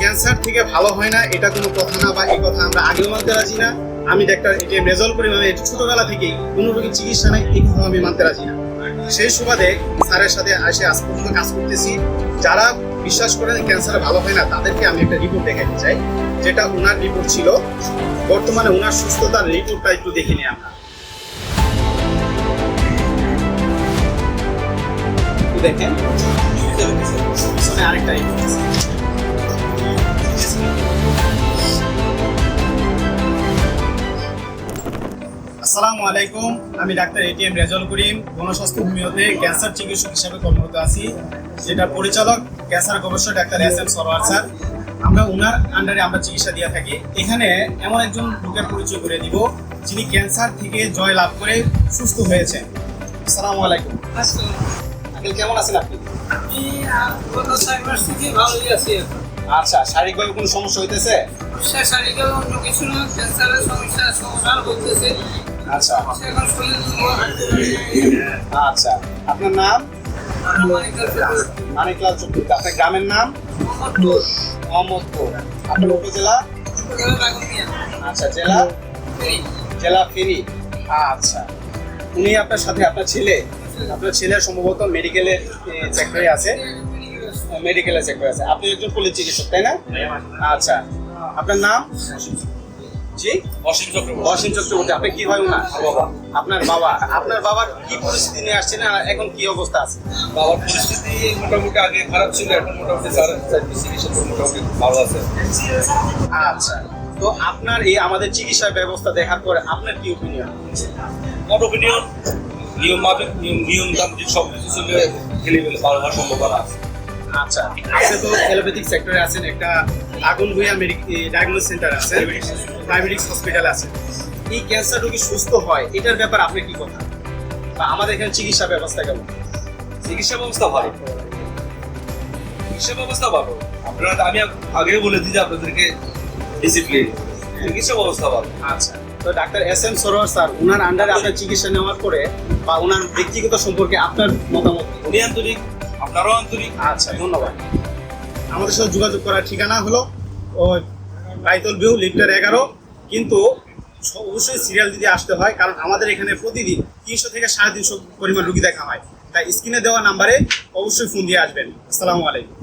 Cancer থেকে ভালো হয় না এটা কোনো কথা না, বা এই কথা আমরা আগেও মানতে রাজি না। আমি ডাক্তার এটিএম রেজাউল করিম, আমি ছোটবেলা থেকেই কোনো রোগীর চিকিৎসা নাই এই কথা আমি মানতে রাজি না। সেই সুবাদে স্যারের সাথে এসে আজ পর্যন্ত কাজ করতেছি। যারা বিশ্বাস করেন ক্যান্সার ভালো হয় না তাদেরকে আমি একটা রিপোর্ট দেখাতে চাই, যেটা ওনার রিপোর্ট ছিল। বর্তমানে ওনার সুস্থতার রিপোর্টটা একটু দেখে নিই আমরা। দেখেন আরেকটা রিপোর্ট। আসসালামু আলাইকুম, আমি ডাক্তার এটিএম রেজাউল করিম, গণস্বাস্থ্য হোমিওতে ক্যান্সার চিকিৎসক হিসেবে কর্মরত আছি, যেটা পরিচালক ক্যান্সার গবেষক ডাক্তার এস.এম. সরোয়ার স্যার। আমরা ওনার আন্ডারে আমরা চিকিৎসা দিয়ে থাকি। এখানে এমন একজন লোকের পরিচয় করে দিব যিনি ক্যান্সার থেকে জয় লাভ করে সুস্থ হয়েছেন। আসসালামু আলাইকুম। আঙ্কেল, কেমন আছেন আপনি? আচ্ছা, শারীরিকভাবে কোনো সমস্যা হইতেছে? আচ্ছা আচ্ছা, আপনার নাম? মানিকলাল চক্রবর্তী। আপনার গ্রামের নাম? মোহাম্মদপুর। আপনার উপজেলা? আচ্ছা, জেলা ফেনী। আচ্ছা, উনি আপনার সাথে আপনার ছেলে সম্ভবত মেডিকেলের সেক্টরে আছে। আপনি একজন পল্লী চিকিৎসক, তাই না? আচ্ছা, আপনার নাম? জি, অসীম চক্রবর্তী। আপনি কি হয় ওনার? আপনার বাবার কি পরিস্থিতি নিয়ে আসছেন আর এখন কি অবস্থা আছে? বাবার পরিস্থিতি মোটামুটি আগে খারাপ ছিল, এখন মোটামুটি চিকিৎসা মোটামুটি ভালো আছে। আচ্ছা, তো আপনার এই আমাদের চিকিৎসা ব্যবস্থা দেখার পরে আপনার কি ওপিনিয়ন? নিয়ম তান্ত্রিক সব কিছু চলে খেলে ভালো হওয়ার সম্ভাবনা আছে। আচ্ছা, আপনি তো অ্যালোপ্যাথিক সেক্টরে আছেন, একটা আগুন ভুঁইয়া ডায়াগনোস সেন্টার আছে, ডায়াবেটিক্স হসপিটাল আছে। এই ক্যান্সার রোগী সুস্থ হয় এটার ব্যাপার আপনি কি কথা, বা আমাদের এখানে চিকিৎসা ব্যবস্থা কেমন? চিকিৎসা ব্যবস্থা ভালো। আপনারা, আমি আগেও বলেছি যে আপনাদেরকে ডিসিপ্লিন, চিকিৎসা ব্যবস্থা ভালো। আচ্ছা, তো ডাক্তার এস.এম. সরোয়ার স্যার, ওনার আন্ডারে আপনার চিকিৎসা নেওয়ার পরে বা ওনার ব্যক্তিগত সম্পর্কে আপনার মতামত? উনি আন্তরিক, আপনারাও আন্তরিক। আচ্ছা, ধন্যবাদ। আমাদের সাথে যোগাযোগ করার ঠিকানা হলো রাইতল ভিউ, লিফটার 11। কিন্তু অবশ্যই সিরিয়াল দিতে আসতে হয়, কারণ আমাদের এখানে প্রতিদিন 300 থেকে 350 পরিমাণ রোগী দেখা হয়। তাই স্ক্রিনে দেওয়া নাম্বারে অবশ্যই ফোন দিয়ে আসবেন। আসসালামু আলাইকুম।